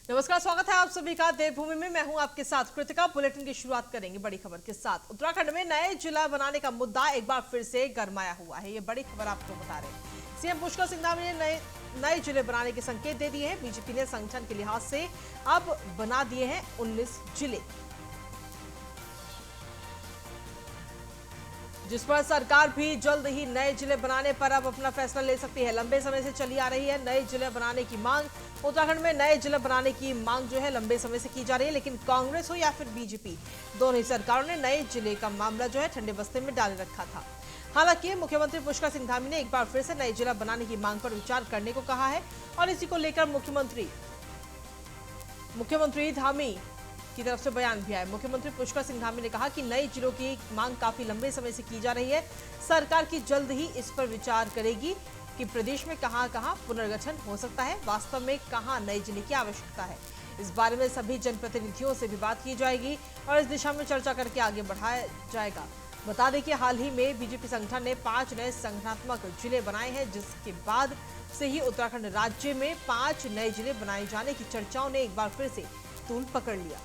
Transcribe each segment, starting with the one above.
नमस्कार, स्वागत है आप सभी का देवभूमि में। मैं हूं आपके साथ कृतिका। बुलेटिन की शुरुआत करेंगे बड़ी खबर के साथ। उत्तराखंड में नए जिला बनाने का मुद्दा एक बार फिर से गरमाया हुआ है। ये बड़ी खबर आपको बता रहे हैं। सीएम पुष्कर सिंह धामी ने नए जिले बनाने के संकेत दे दिए हैं। बीजेपी ने संगठन के लिहाज से अब बना दिए हैं 19 जिले, जिस पर सरकार भी जल्द ही नए जिले बनाने पर अब अपना फैसला ले सकती है। लंबे समय से चली आ रही है नए जिले बनाने की मांग। उत्तराखंड में नए जिले बनाने की मांग जो है लंबे समय से की जा रही है, लेकिन कांग्रेस हो या फिर बीजेपी, दोनों ही सरकारों ने नए जिले का मामला जो है ठंडे बस्ते में डाल रखा था। हालांकि मुख्यमंत्री पुष्कर सिंह धामी ने एक बार फिर से नए जिला बनाने की मांग पर विचार करने को कहा है और इसी को लेकर मुख्यमंत्री धामी की तरफ से बयान भी आया। मुख्यमंत्री पुष्कर सिंह धामी ने कहा कि नए जिलों की मांग काफी लंबे समय से की जा रही है। सरकार की जल्द ही इस पर विचार करेगी कि प्रदेश में कहां-कहां पुनर्गठन हो सकता है, वास्तव में कहां नए जिले की आवश्यकता है। इस बारे में सभी जनप्रतिनिधियों से भी बात की जाएगी और इस दिशा में चर्चा करके आगे बढ़ाया जाएगा। बता दें कि हाल ही में बीजेपी संगठन ने 5 नए संगठनात्मक जिले बनाए हैं, जिसके बाद से ही उत्तराखंड राज्य में 5 नए जिले बनाए जाने की चर्चाओं ने एक बार फिर से तूल पकड़ लिया।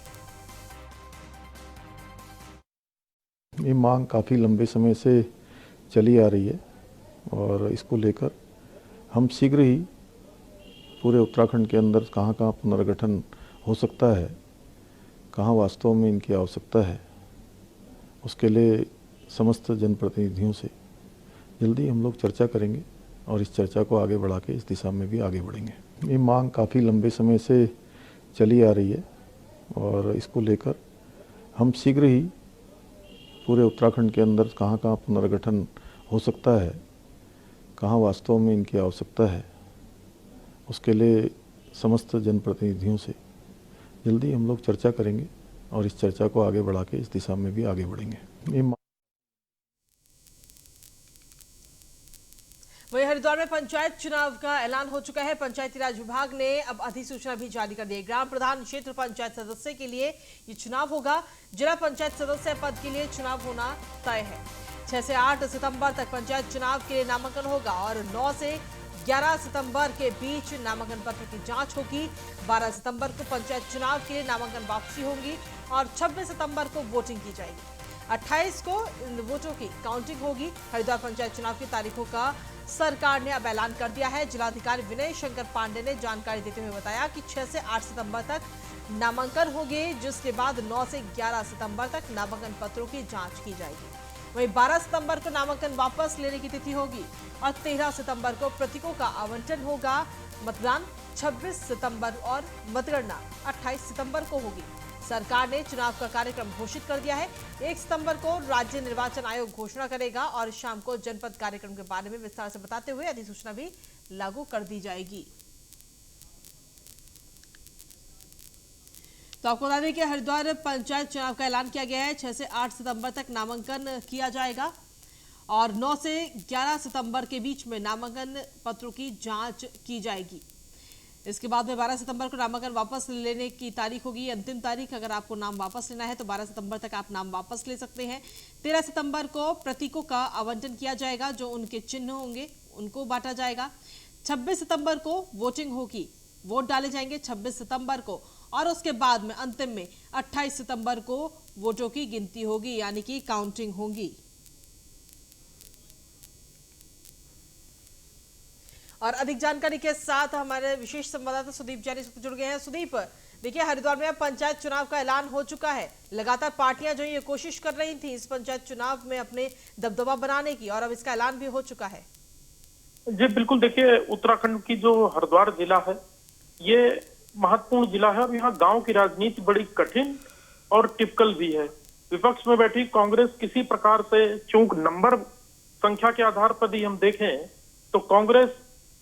ये मांग काफ़ी लंबे समय से चली आ रही है और इसको लेकर हम शीघ्र ही पूरे उत्तराखंड के अंदर कहाँ कहाँ पुनर्गठन हो सकता है, कहाँ वास्तव में इनकी आवश्यकता है, उसके लिए समस्त जनप्रतिनिधियों से जल्दी हम लोग चर्चा करेंगे और इस चर्चा को आगे बढ़ा के इस दिशा में भी आगे बढ़ेंगे। ये मांग काफ़ी लंबे समय से चली आ रही है और इसको लेकर हम शीघ्र ही पूरे उत्तराखंड के अंदर कहाँ कहाँ पुनर्गठन हो सकता है, कहाँ वास्तव में इनकी आवश्यकता है, उसके लिए समस्त जनप्रतिनिधियों से जल्दी हम लोग चर्चा करेंगे और इस चर्चा को आगे बढ़ा के इस दिशा में भी आगे बढ़ेंगे। वहीं हरिद्वार में पंचायत चुनाव का ऐलान हो चुका है। पंचायती राज विभाग ने अब अधिसूचना भी जारी कर दी है। ग्राम प्रधान, क्षेत्र पंचायत सदस्य के लिए ये चुनाव होगा। जिला पंचायत सदस्य पद के लिए चुनाव होना तय है। 6 से 8 सितंबर तक पंचायत चुनाव के लिए नामांकन होगा और 9 से 11 सितंबर के बीच नामांकन पत्र की जांच होगी। 12 सितंबर को पंचायत चुनाव के लिए नामांकन वापसी होगी और 26 सितंबर को वोटिंग की जाएगी। 28 को वोटों की काउंटिंग होगी। हरिद्वार पंचायत चुनाव की तारीखों का सरकार ने अब ऐलान कर दिया है। जिलाधिकारी विनय शंकर पांडे ने जानकारी देते हुए बताया कि 6 से 8 सितंबर तक नामांकन होंगे, जिसके बाद 9 से 11 सितंबर तक नामांकन पत्रों की जांच की जाएगी। वहीं 12 सितंबर को नामांकन वापस लेने की तिथि होगी और 13 सितंबर को प्रतीकों का आवंटन होगा। मतदान 26 सितंबर और मतगणना 28 सितंबर को होगी। सरकार ने चुनाव का कार्यक्रम घोषित कर दिया है। 1 सितंबर को राज्य निर्वाचन आयोग घोषणा करेगा और शाम को जनपद कार्यक्रम के बारे में विस्तार से बताते हुए अधिसूचना भी लागू कर दी जाएगी। तो आपको बता दें कि हरिद्वार पंचायत चुनाव का ऐलान किया गया है। 6 से 8 सितंबर तक नामांकन किया जाएगा और 9 से 11 सितंबर के बीच में नामांकन पत्रों की जांच की जाएगी। इसके बाद में 12 सितंबर को नामांकन वापस लेने की तारीख होगी, अंतिम तारीख। अगर आपको नाम वापस लेना है तो 12 सितंबर तक आप नाम वापस ले सकते हैं। 13 सितंबर को प्रतीकों का आवंटन किया जाएगा, जो उनके चिन्ह होंगे उनको बांटा जाएगा। 26 सितंबर को वोटिंग होगी, वोट डाले जाएंगे 26 सितंबर को और उसके बाद में अंतिम में 28 सितंबर को वोटों की गिनती होगी, यानी कि काउंटिंग होगी। और अधिक जानकारी के साथ हमारे विशेष संवाददाता सुदीप जैन जुड़ गए हैं। सुदीप, देखिए हरिद्वार में पंचायत चुनाव का ऐलान हो चुका है। लगातार पार्टियां जो ये कोशिश कर रही थी इस पंचायत चुनाव में अपने दबदबा बनाने की, और अब इसका ऐलान भी हो चुका है। जी बिल्कुल, देखिए उत्तराखंड की जो हरिद्वार जिला है ये महत्वपूर्ण जिला है और यहाँ गांव की राजनीति बड़ी कठिन और टिपिकल भी है। विपक्ष में बैठी कांग्रेस किसी प्रकार से चूंकि नंबर संख्या के आधार पर ही हम देखें तो कांग्रेस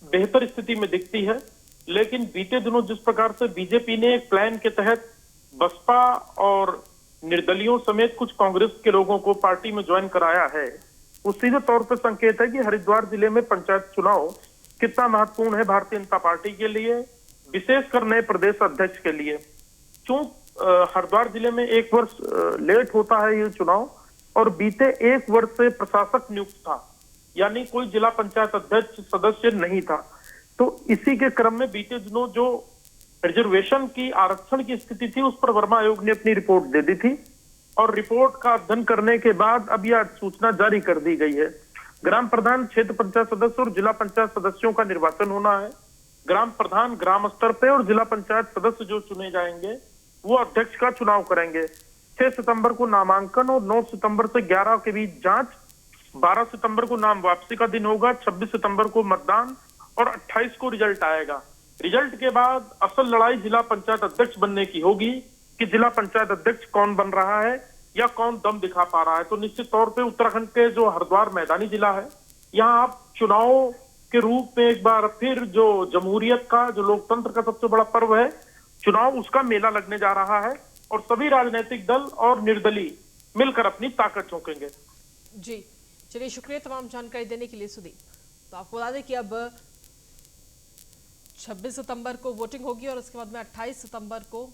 बेहतर स्थिति में दिखती है, लेकिन बीते दिनों जिस प्रकार से बीजेपी ने एक प्लान के तहत बसपा और निर्दलियों समेत कुछ कांग्रेस के लोगों को पार्टी में ज्वाइन कराया है, वो सीधे तौर पर संकेत है कि हरिद्वार जिले में पंचायत चुनाव कितना महत्वपूर्ण है भारतीय जनता पार्टी के लिए, विशेषकर नए प्रदेश अध्यक्ष के लिए। चूंकि हरिद्वार जिले में 1 वर्ष लेट होता है ये चुनाव और बीते 1 वर्ष से प्रशासक नियुक्त था, यानी कोई जिला पंचायत अध्यक्ष सदस्य नहीं था। तो इसी के क्रम में बीते दिनों जो रिजर्वेशन की, आरक्षण की स्थिति थी, उस पर वर्मा आयोग ने अपनी रिपोर्ट दे दी थी और रिपोर्ट का अध्ययन करने के बाद अब यह सूचना जारी कर दी गई है। ग्राम प्रधान, क्षेत्र पंचायत सदस्य और जिला पंचायत सदस्यों का निर्वाचन होना है। ग्राम प्रधान ग्राम स्तर पे और जिला पंचायत सदस्य जो चुने जाएंगे वो अध्यक्ष का चुनाव करेंगे। 6 सितंबर को नामांकन और 9 सितंबर से 11 के बीच जांच। 12 सितंबर को नाम वापसी का दिन होगा। 26 सितंबर को मतदान और 28 को रिजल्ट आएगा। रिजल्ट के बाद असल लड़ाई जिला पंचायत अध्यक्ष बनने की होगी कि जिला पंचायत अध्यक्ष कौन बन रहा है या कौन दम दिखा पा रहा है। तो निश्चित तौर पे उत्तराखंड के जो हरिद्वार मैदानी जिला है, यहाँ आप चुनाव के रूप में एक बार फिर जो जमहूरियत का, जो लोकतंत्र का सबसे बड़ा पर्व है चुनाव, उसका मेला लगने जा रहा है और सभी राजनीतिक दल और निर्दलीय मिलकर अपनी ताकत झोंकेंगे। जी चलिए, शुक्रिया तमाम जानकारी देने के लिए सुदीप। तो आपको बता दें कि अब 26 सितंबर को वोटिंग होगी और उसके बाद में 28 सितंबर को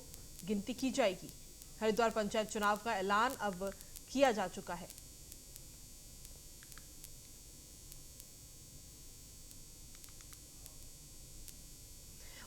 गिनती की जाएगी। हरिद्वार पंचायत चुनाव का ऐलान अब किया जा चुका है।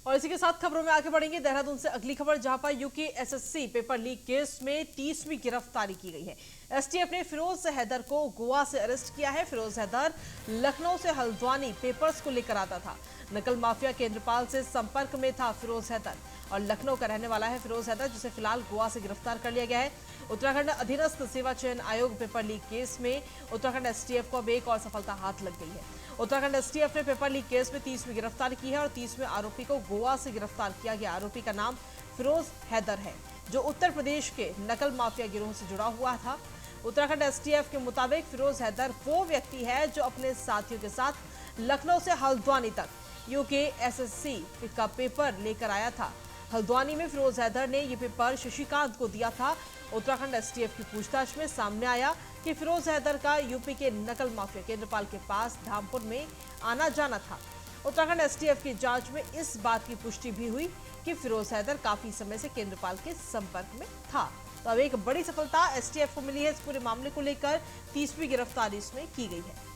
और इसी के साथ खबरों में आगे बढ़ेंगे देहरादून से अगली खबर, जहां पर UK SSC paper leak case में 30वीं गिरफ्तारी की गई है। एसटीएफ ने फिरोज हैदर को गोवा से अरेस्ट किया है। फिरोज हैदर लखनऊ से हल्द्वानी पेपर्स को लेकर आता था। नकल माफिया केंद्रपाल से संपर्क में था फिरोज हैदर और लखनऊ का रहने वाला है फिरोज हैदर, जिसे फिलहाल गोवा से गिरफ्तार कर लिया गया है। उत्तराखंड अधीनस्थ सेवा चयन आयोग पेपर लीक केस में उत्तराखंड एसटीएफ को अब एक और सफलता हाथ लग गई है। उत्तराखंड एसटीएफ ने पेपर लीक केस में 30वीं गिरफ्तारी की है और 30वें आरोपी को गोवा से गिरफ्तार किया गया। आरोपी का नाम फिरोज हैदर है, जो उत्तर प्रदेश के नकल माफिया गिरोह से जुड़ा हुआ था। उत्तराखंड एसटीएफ के मुताबिक फिरोज हैदर वो व्यक्ति है जो अपने साथियों के साथ लखनऊ से हल्द्वानी तक यूके एसएससी का पेपर लेकर आया था। हल्द्वानी में फिरोज हैदर ने यह पेपर शशिकांत को दिया था। उत्तराखंड एसटीएफ की पूछताछ में सामने आया कि फिरोज हैदर का यूपी के नकल माफिया केंद्रपाल के पास धामपुर में आना जाना था। उत्तराखंड एसटीएफ की जांच में इस बात की पुष्टि भी हुई कि फिरोज हैदर काफी समय से केंद्रपाल के संपर्क में था। तो अब एक बड़ी सफलता एसटीएफ को मिली है। इस पूरे मामले को लेकर 30वीं गिरफ्तारी इसमें की गई है।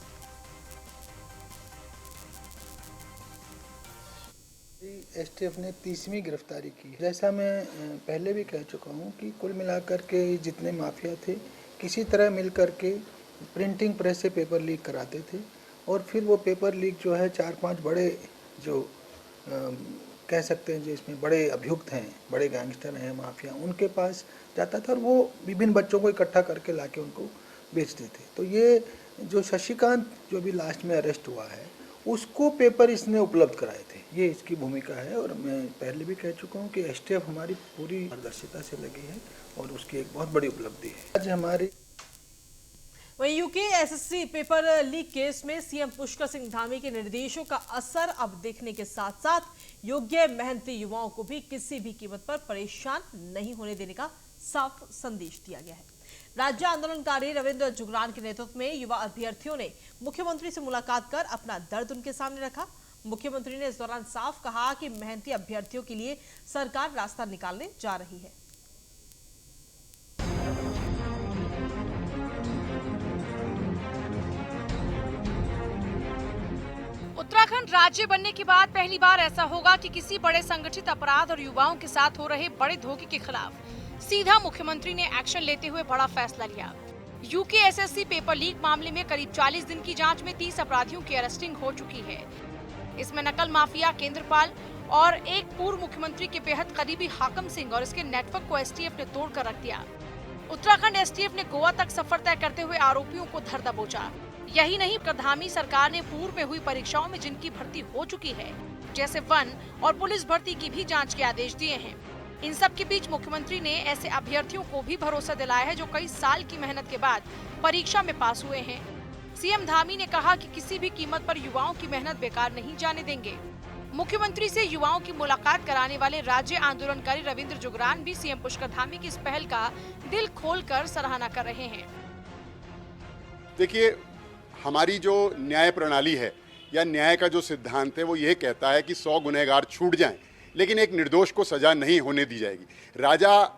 एसटीएफ ने 30वीं गिरफ्तारी की। जैसा मैं पहले भी कह चुका हूं कि कुल मिलाकर के जितने माफिया थे किसी तरह मिलकर के प्रिंटिंग प्रेस से पेपर लीक कराते थे और फिर वो पेपर लीक जो है 4-5 बड़े जो कह सकते हैं जिसमें बड़े अभियुक्त हैं, बड़े गैंगस्टर हैं, माफिया, उनके पास जाता था और वो विभिन्न बच्चों को इकट्ठा करके लाके उनको बेचते थे। तो ये जो शशिकांत जो भी लास्ट में अरेस्ट हुआ है उसको पेपर इसने उपलब्ध कराए थे, ये इसकी भूमिका है। और मैं पहले भी कह चुका हूँ कि एसटीएफ हमारी पूरी पारदर्शिता से लगी है और उसकी एक बहुत बड़ी उपलब्धि है आज हमारी। वहीं UK SSC paper leak case में सीएम पुष्कर सिंह धामी के निर्देशों का असर अब देखने के साथ साथ योग्य मेहनती युवाओं को भी किसी भी कीमत पर परेशान नहीं होने देने का साफ संदेश दिया गया है। राज्य आंदोलनकारी रविंद्र जुगरान के नेतृत्व में युवा अभ्यर्थियों ने मुख्यमंत्री से मुलाकात कर अपना दर्द उनके सामने रखा। मुख्यमंत्री ने इस दौरान साफ कहा कि मेहनती अभ्यर्थियों के लिए सरकार रास्ता निकालने जा रही है। उत्तराखंड राज्य बनने के बाद पहली बार ऐसा होगा कि किसी बड़े संगठित अपराध और युवाओं के साथ हो रहे बड़े धोखे के खिलाफ सीधा मुख्यमंत्री ने एक्शन लेते हुए बड़ा फैसला लिया। यूके एसएससी पेपर लीक मामले में करीब 40 दिन की जांच में 30 अपराधियों की अरेस्टिंग हो चुकी है। इसमें नकल माफिया केंद्रपाल और एक पूर्व मुख्यमंत्री के बेहद करीबी हाकम सिंह और इसके नेटवर्क को एसटीएफ ने तोड़ कर रख दिया। उत्तराखंड एसटीएफ ने गोवा तक सफर तय करते हुए आरोपियों को धर दबोचा। यही नहीं, धामी सरकार ने पूर्व में हुई परीक्षाओं में जिनकी भर्ती हो चुकी है, जैसे वन और पुलिस भर्ती की भी जांच के आदेश दिए हैं। इन सब के बीच मुख्यमंत्री ने ऐसे अभ्यर्थियों को भी भरोसा दिलाया है जो कई साल की मेहनत के बाद परीक्षा में पास हुए हैं। सीएम धामी ने कहा कि किसी भी कीमत पर युवाओं की मेहनत बेकार नहीं जाने देंगे। मुख्यमंत्री से युवाओं की मुलाकात कराने वाले राज्य आंदोलनकारी रविंद्र जुगरान भी सीएम पुष्कर धामी की इस पहल का दिल खोलकर सराहना कर रहे हैं। देखिए, हमारी जो न्याय प्रणाली है या न्याय का जो सिद्धांत है वो यह कहता है कि 100 गुनहगार छूट जाएं, लेकिन एक निर्दोष को सजा नहीं होने दी जाएगी।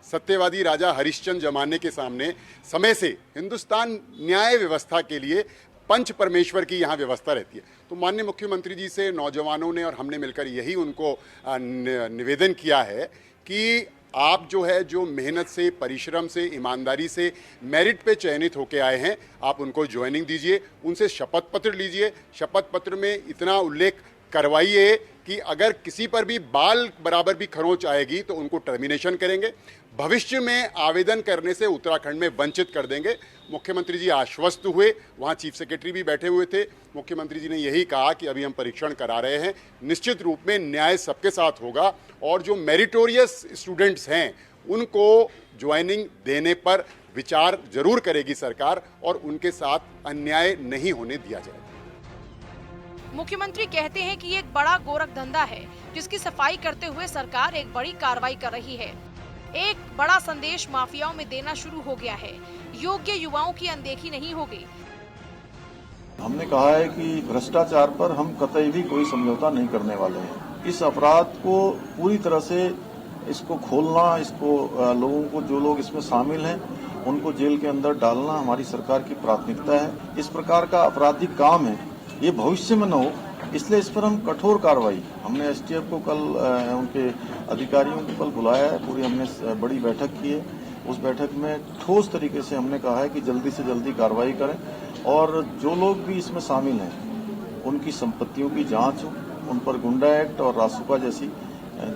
सत्यवादी राजा हरिश्चंद्र जमाने के सामने समय से हिंदुस्तान न्याय व्यवस्था के लिए पंच परमेश्वर की यहाँ व्यवस्था रहती है। तो माननीय मुख्यमंत्री जी से नौजवानों ने और हमने मिलकर यही उनको निवेदन किया है कि आप जो है जो मेहनत से, परिश्रम से, ईमानदारी से मेरिट पे चयनित होकर आए हैं, आप उनको ज्वाइनिंग दीजिए, उनसे शपथ पत्र लीजिए। शपथ पत्र में इतना उल्लेख करवाइए कि अगर किसी पर भी बाल बराबर भी खरोंच आएगी तो उनको टर्मिनेशन करेंगे, भविष्य में आवेदन करने से उत्तराखंड में वंचित कर देंगे। मुख्यमंत्री जी आश्वस्त हुए, वहाँ चीफ सेक्रेटरी भी बैठे हुए थे। मुख्यमंत्री जी ने यही कहा कि अभी हम परीक्षण करा रहे हैं, निश्चित रूप में न्याय सबके साथ होगा और जो मेरिटोरियस स्टूडेंट्स हैं उनको ज्वाइनिंग देने पर विचार जरूर करेगी सरकार और उनके साथ अन्याय नहीं होने दिया जाएगा। मुख्यमंत्री कहते हैं कि ये एक बड़ा गोरख धंधा है जिसकी सफाई करते हुए सरकार एक बड़ी कार्रवाई कर रही है। एक बड़ा संदेश माफियाओं में देना शुरू हो गया है। योग्य युवाओं की अनदेखी नहीं होगी। हमने कहा है कि भ्रष्टाचार पर हम कतई भी कोई समझौता नहीं करने वाले हैं। इस अपराध को पूरी तरह से इसको खोलना, इसको लोगों को, जो लोग इसमें शामिल हैं उनको जेल के अंदर डालना हमारी सरकार की प्राथमिकता है। इस प्रकार का आपराधिक काम है, ये भविष्य में न हो, इसलिए इस पर हम कठोर कार्रवाई, हमने एसटीएफ को कल उनके अधिकारियों को कल बुलाया है, पूरी हमने बड़ी बैठक की है। उस बैठक में ठोस तरीके से हमने कहा है कि जल्दी से जल्दी कार्रवाई करें और जो लोग भी इसमें शामिल हैं उनकी संपत्तियों की जांच हो, उन पर गुंडा एक्ट और रासुका जैसी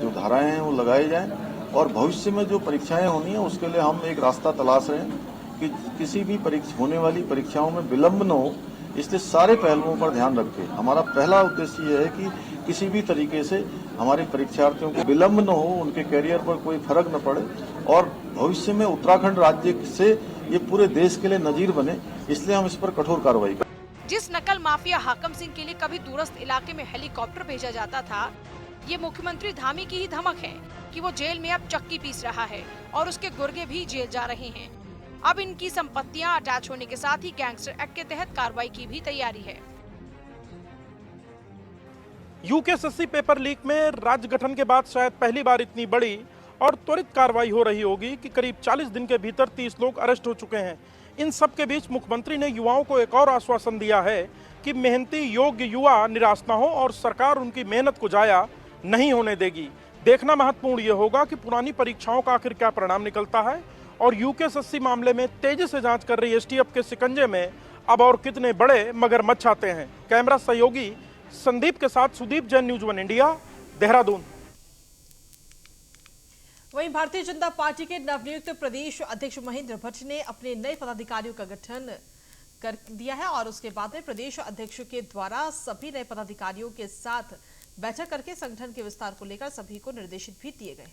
जो धाराएं हैं वो लगाई जाएं और भविष्य में जो परीक्षाएं होनी है उसके लिए हम एक रास्ता तलाश रहे हैं कि किसी भी होने वाली परीक्षाओं में विलंब न हो। इसलिए सारे पहलुओं पर ध्यान रख के हमारा पहला उद्देश्य ये है कि किसी भी तरीके से हमारे परीक्षार्थियों को विलंब न हो, उनके कैरियर पर कोई फर्क न पड़े और भविष्य में उत्तराखंड राज्य से ये पूरे देश के लिए नजीर बने, इसलिए हम इस पर कठोर कार्रवाई करें। जिस नकल माफिया हाकम सिंह के लिए कभी दूरस्थ इलाके में हेलीकॉप्टर भेजा जाता था, ये मुख्यमंत्री धामी की ही धमक है कि वो जेल में अब चक्की पीस रहा है और उसके गुर्गे भी जेल जा रहे हैं। अब इनकी संपत्तियां अटैच होने के साथ ही गैंगस्टर एक्ट के तहत कार्रवाई की भी तैयारी है। यूकेएसएससी पेपर लीक में राज्य गठन के बाद शायद पहली बार इतनी बड़ी और त्वरित कार्रवाई हो रही होगी कि करीब 40 दिन के भीतर 30 लोग अरेस्ट हो चुके हैं। इन सब के बीच मुख्यमंत्री ने युवाओं को एक और आश्वासन दिया है कि मेहनती योग्य युवा निराश न हो और सरकार उनकी मेहनत को जाया नहीं होने देगी। देखना महत्वपूर्ण ये होगा कि पुरानी परीक्षाओं का आखिर क्या परिणाम निकलता है और यूकेएसएससी मामले में तेजी से जांच कर रही एसटीएफ के शिकंजे में अब और कितने बड़े मगरमच्छ आते हैं। कैमरा सहयोगी संदीप के साथ सुदीप जैन, न्यूज़ 1 इंडिया, देहरादून। वहीं भारतीय जनता पार्टी के नवनियुक्त प्रदेश अध्यक्ष महेंद्र भट्ट ने अपने नए पदाधिकारियों का गठन कर दिया है और उसके बाद में प्रदेश अध्यक्ष के द्वारा सभी नए पदाधिकारियों के साथ बैठक करके संगठन के विस्तार को लेकर सभी को निर्देशित भी दिए गए,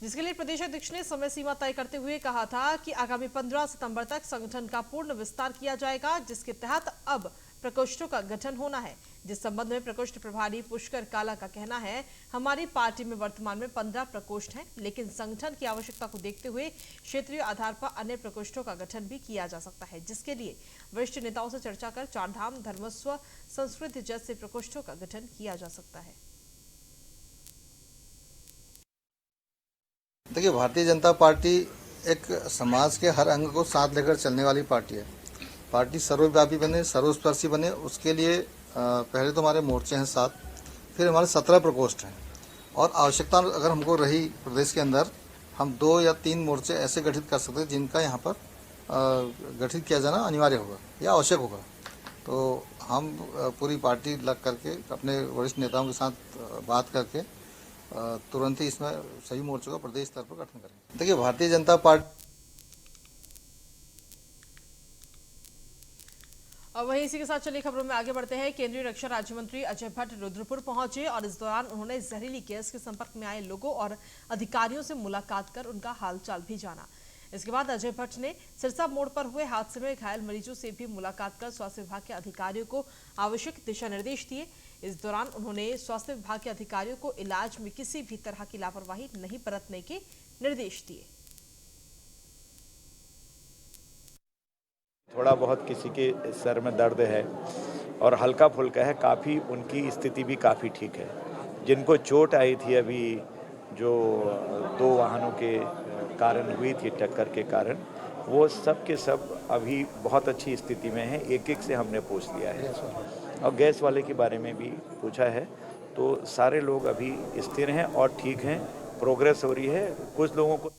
जिसके लिए प्रदेश अध्यक्ष ने समय सीमा तय करते हुए कहा था कि आगामी 15 सितंबर तक संगठन का पूर्ण विस्तार किया जाएगा, जिसके तहत अब प्रकोष्ठों का गठन होना है। जिस संबंध में प्रकोष्ठ प्रभारी पुष्कर काला का कहना है, हमारी पार्टी में वर्तमान में 15 प्रकोष्ठ हैं, लेकिन संगठन की आवश्यकता को देखते हुए क्षेत्रीय आधार पर अन्य प्रकोष्ठों का गठन भी किया जा सकता है, जिसके लिए वरिष्ठ नेताओं से चर्चा कर चारधाम, धर्मस्व, संस्कृति जैसे प्रकोष्ठों का गठन किया जा सकता है। देखिए, भारतीय जनता पार्टी एक समाज के हर अंग को साथ लेकर चलने वाली पार्टी है। पार्टी सर्वव्यापी बने, सर्वस्पर्शी बने, उसके लिए पहले तो हमारे मोर्चे हैं 7, फिर हमारे 17 प्रकोष्ठ हैं और आवश्यकता अगर हमको रही प्रदेश के अंदर, हम 2 या 3 मोर्चे ऐसे गठित कर सकते हैं जिनका यहाँ पर गठित किया जाना अनिवार्य होगा या आवश्यक होगा। तो हम पूरी पार्टी लग करके अपने वरिष्ठ नेताओं के साथ बात करके तुरंत ही इसमें सभी मोर्चों का प्रदेश स्तर पर गठन करेंगे। देखिए, भारतीय जनता पार्टी और वहीं इसी के साथ चलिए खबरों में आगे बढ़ते हैं। केंद्रीय रक्षा राज्य मंत्री अजय भट्ट रुद्रपुर पहुंचे और इस दौरान उन्होंने जहरीली गैस के संपर्क में आए लोगों और अधिकारियों से मुलाकात कर उनका हालचाल भी जाना। इसके बाद अजय भट्ट ने सिरसा मोड़ पर हुए हादसे में घायल मरीजों से भी मुलाकात कर स्वास्थ्य विभाग के अधिकारियों को आवश्यक दिशा निर्देश दिए। इस दौरान उन्होंने स्वास्थ्य विभाग के अधिकारियों को इलाज में किसी भी तरह की लापरवाही नहीं बरतने के निर्देश दिए। थोड़ा बहुत किसी के सर में दर्द है और हल्का फुल्का है, काफ़ी उनकी स्थिति भी काफ़ी ठीक है। जिनको चोट आई थी अभी, जो 2 वाहनों के कारण हुई थी, टक्कर के कारण, वो सब के सब अभी बहुत अच्छी स्थिति में हैं। एक एक से हमने पूछ लिया है और गैस वाले के बारे में भी पूछा है, तो सारे लोग अभी स्थिर हैं और ठीक हैं, प्रोग्रेस हो रही है। कुछ लोगों को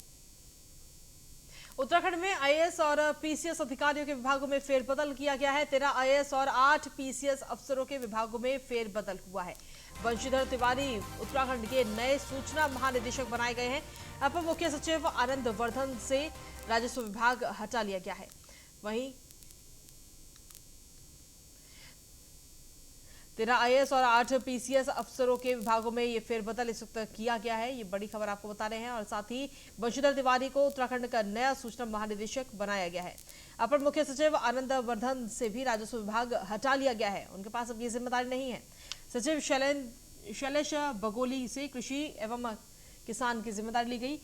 उत्तराखंड में आईएएस और पीसीएस अधिकारियों के विभागों में फेरबदल किया गया है। 13 आईएएस और 8 पीसीएस अफसरों के विभागों में फेरबदल हुआ है। बंशीधर तिवारी उत्तराखंड के नए सूचना महानिदेशक बनाए गए हैं। अपर मुख्य सचिव आनंद वर्धन से राजस्व विभाग हटा लिया गया है। वहीं 13 आईएएस और 8 पीसीएस अफसरों के विभागों में ये फेरबदल इस वक्त किया गया है। ये बड़ी खबर आपको बता रहे हैं। और साथ ही बंशीधर तिवारी को उत्तराखंड का नया सूचना महानिदेशक बनाया गया है। अपर मुख्य सचिव आनंद वर्धन से भी राजस्व विभाग हटा लिया गया है। उनके पास अब ये जिम्मेदारी नहीं है। सचिव शैलेश बगोली से कृषि एवं किसान की जिम्मेदारी ली गई।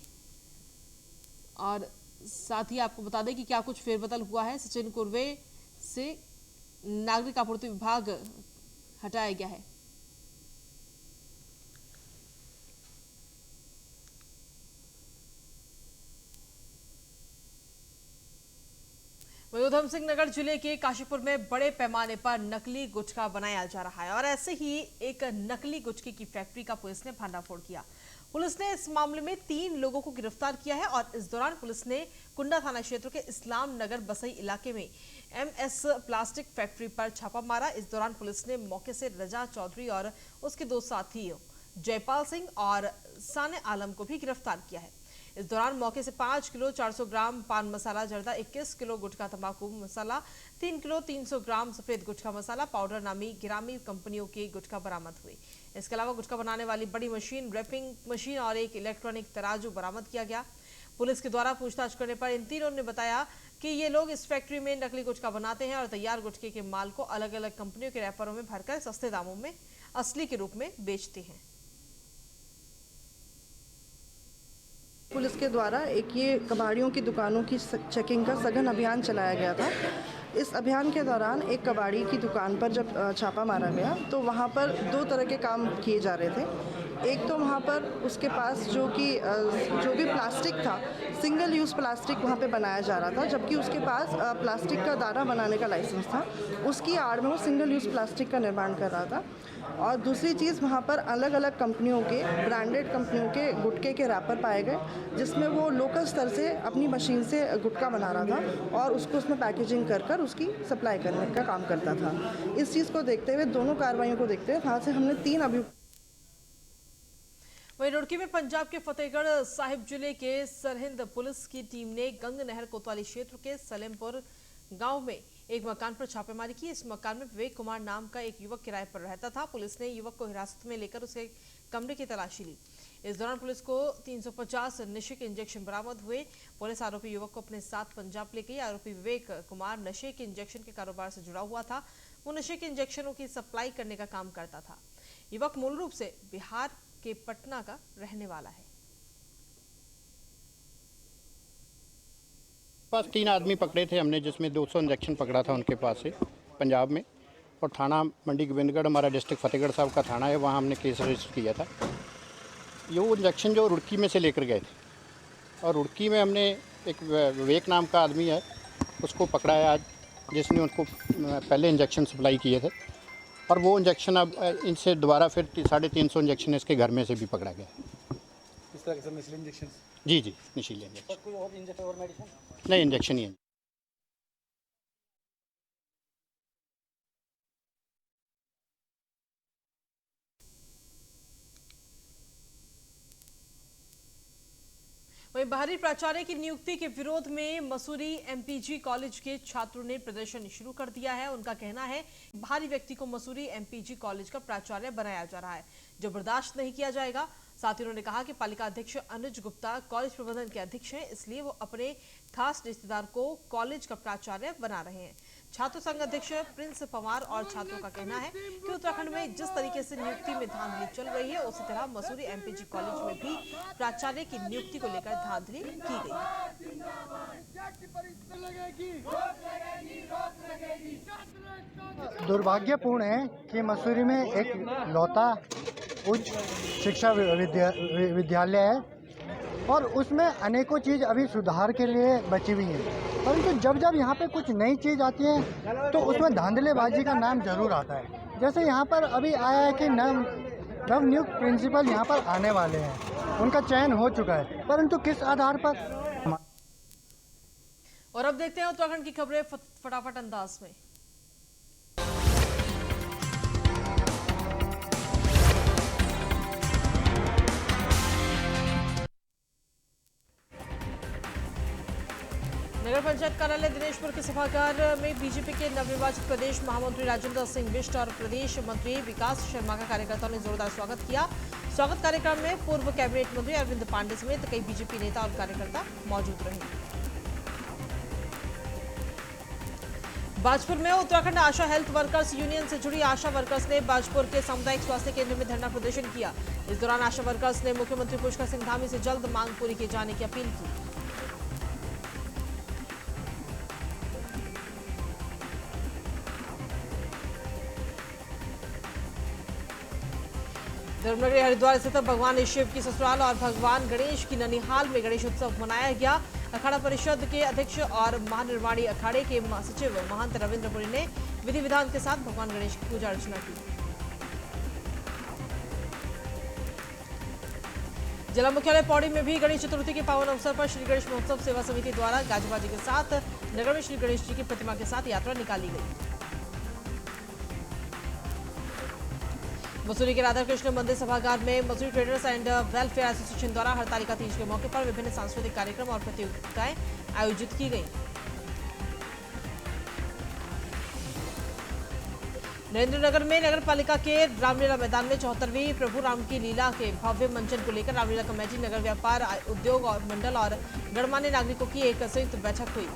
और साथ ही आपको बता दें कि क्या कुछ फेरबदल हुआ है। सचिन कुर्वे से नागरिक आपूर्ति विभाग हटाया गया है। वहीं उधम सिंह नगर जिले के काशीपुर में बड़े पैमाने पर नकली गुटखा बनाया जा रहा है और ऐसे ही एक नकली गुटखे की फैक्ट्री का पुलिस ने भंडाफोड़ किया। पुलिस ने इस मामले में 3 लोगों को गिरफ्तार किया है और इस दौरान पुलिस ने कुंडा थाना क्षेत्र के इस्लाम नगर बसई इलाके में एमएस प्लास्टिक फैक्ट्री पर छापा मारा। इस दौरान पुलिस ने मौके से रजा चौधरी और उसके 2 साथियों जयपाल सिंह और साने आलम को भी गिरफ्तार किया है। इस दौरान मौके से 5 किलो 400 ग्राम पान मसाला जर्दा, 21 किलो गुटखा तंबाकू मसाला, 3 किलो 300 ग्राम सफेद गुटखा मसाला पाउडर नामी गिरामी कंपनियों के गुटखा बरामद हुए। इसके अलावा गुटखा बनाने वाली बड़ी मशीन, रैपिंग मशीन और एक इलेक्ट्रॉनिक तराजू बरामद किया गया। पुलिस के द्वारा पूछताछ करने पर इन तीनों ने बताया कि ये लोग इस फैक्ट्री में नकली गुटखा बनाते हैं और तैयार गुटखे के माल को अलग अलग कंपनियों के रैपरों में भरकर सस्ते दामों में असली के रूप में बेचते हैं। पुलिस के द्वारा एक ये कबाड़ियों की दुकानों की चेकिंग का सघन अभियान चलाया गया था। इस अभियान के दौरान एक कबाड़ी की दुकान पर जब छापा मारा गया तो वहाँ पर 2 तरह के काम किए जा रहे थे। एक तो वहाँ पर उसके पास जो भी प्लास्टिक था, सिंगल यूज़ प्लास्टिक वहाँ पे बनाया जा रहा था, जबकि उसके पास प्लास्टिक का दाना बनाने का लाइसेंस था। उसकी आड़ में वो सिंगल यूज़ प्लास्टिक का निर्माण कर रहा था। और दूसरी चीज़, वहाँ पर अलग अलग कंपनियों के, ब्रांडेड कंपनियों के गुटखे के रैपर पाए गए, जिसमें वो लोकल स्तर से अपनी मशीन से गुटखा बना रहा था और उसको उसमें पैकेजिंग कर उसकी सप्लाई करने का काम करता था। इस चीज़ को देखते हुए, दोनों कार्रवाइयों को देखते हुए वहाँ से हमने 3 अभियुक्त। वहीं रुड़की में पंजाब के फतेहगढ़ साहिब जिले के सरहिंद पुलिस की टीम ने गंग नहर कोतवाली क्षेत्र के सलेमपुर गांव में एक मकान पर छापेमारी की। इस मकान में विवेक कुमार नाम का एक युवक किराए पर रहता था। पुलिस ने युवक को हिरासत में लेकर उसके कमरे की तलाशी ली। इस दौरान पुलिस को 350 नशे के इंजेक्शन बरामद हुए। पुलिस आरोपी युवक को अपने साथ पंजाब ले गई। आरोपी विवेक कुमार नशे के इंजेक्शन के कारोबार से जुड़ा हुआ था। वो नशे के इंजेक्शनों की सप्लाई करने का काम करता था। युवक मूल रूप से बिहार के पटना का रहने वाला है। पास 3 आदमी पकड़े थे हमने, जिसमें 200 इंजेक्शन पकड़ा था उनके पास से पंजाब में। और थाना मंडी गोविंदगढ़, हमारा डिस्ट्रिक्ट फतेहगढ़ साहब का थाना है, वहाँ हमने केस रजिस्टर किया था। ये वो इंजेक्शन जो रुड़की में से लेकर गए थे और रुड़की में हमने एक विवेक नाम का आदमी है, उसको पकड़ा है आज, जिसने उनको पहले इंजेक्शन सप्लाई किए थे। और वो इंजेक्शन अब इनसे दोबारा फिर 350 इंजेक्शन इसके घर में से भी पकड़ा गया। इस तरह के नशीले इंजेक्शन? जी नशीले इंजेक्शन। कोई और इंजेक्शन और मेडिसिन? नहीं, इंजेक्शन ही है। वहीं बाहरी प्राचार्य की नियुक्ति के विरोध में मसूरी एमपीजी कॉलेज के छात्रों ने प्रदर्शन शुरू कर दिया है। उनका कहना है बाहरी व्यक्ति को मसूरी एमपीजी कॉलेज का प्राचार्य बनाया जा रहा है, जो बर्दाश्त नहीं किया जाएगा। साथ ही उन्होंने कहा कि पालिका अध्यक्ष अनुज गुप्ता कॉलेज प्रबंधन के अध्यक्ष हैं, इसलिए वो अपने खास रिश्तेदार को कॉलेज का प्राचार्य बना रहे हैं। छात्र संघ अध्यक्ष प्रिंस पवार और छात्रों का कहना है कि उत्तराखंड में जिस तरीके से नियुक्ति में धांधली चल रही है, उसी तरह मसूरी एमपीजी कॉलेज में भी प्राचार्य की नियुक्ति को लेकर धांधली की गई। दुर्भाग्यपूर्ण है कि मसूरी में एक लौता उच्च शिक्षा विद्यालय है और उसमें अनेकों चीज़ अभी सुधार के लिए बची हुई हैं। परंतु जब जब यहाँ पे कुछ नई चीज़ आती है तो उसमें धांधलेबाजी का नाम जरूर आता है। जैसे यहाँ पर अभी आया है कि नवनियुक्त प्रिंसिपल यहाँ पर आने वाले हैं, उनका चयन हो चुका है, परंतु किस आधार पर। और अब देखते हैं उत्तराखंड की खबरें फटाफट अंदाज में। नगर पंचायत कार्यालय दिनेशपुर के सभागार में बीजेपी के नवनिर्वाचित प्रदेश महामंत्री राजेंद्र सिंह बिष्ट और प्रदेश मंत्री विकास शर्मा का कार्यकर्ताओं ने जोरदार स्वागत किया। स्वागत कार्यक्रम में पूर्व कैबिनेट मंत्री अरविंद पांडे समेत कई बीजेपी नेता और कार्यकर्ता मौजूद रहे। बाजपुर में उत्तराखंड आशा हेल्थ वर्कर्स यूनियन से जुड़ी आशा वर्कर्स ने बाजपुर के सामुदायिक स्वास्थ्य केंद्र में धरना प्रदर्शन किया। इस दौरान आशा वर्कर्स ने मुख्यमंत्री पुष्कर सिंह धामी से जल्द मांग पूरी किए जाने की अपील की। धर्मनगरी हरिद्वार स्थित भगवान शिव की ससुराल और भगवान गणेश की ननिहाल में गणेश उत्सव मनाया गया। अखाड़ा परिषद के अध्यक्ष और महानिर्वाणी अखाड़े के सचिव महंत रविंद्रपुरी ने विधि विधान के साथ भगवान गणेश की पूजा अर्चना की। जिला मुख्यालय पौड़ी में भी गणेश चतुर्थी के पावन अवसर पर श्री गणेश महोत्सव सेवा समिति द्वारा गाजबाजी के साथ नगर में श्री गणेश जी की प्रतिमा के साथ यात्रा निकाली गई। मसूरी के राधाकृष्ण मंदिर सभागार में Mussoorie traders and welfare association द्वारा हड़तालिका तीज के मौके पर विभिन्न सांस्कृतिक कार्यक्रम और प्रतियोगिताएं आयोजित की गई। नरेंद्रनगर में नगर पालिका के रामलीला मैदान में 74वीं प्रभु राम की लीला के भव्य मंचन को लेकर रामलीला कमेटी, नगर व्यापार उद्योग और मंडल और गणमान्य नागरिकों की एक संयुक्त बैठक हुई।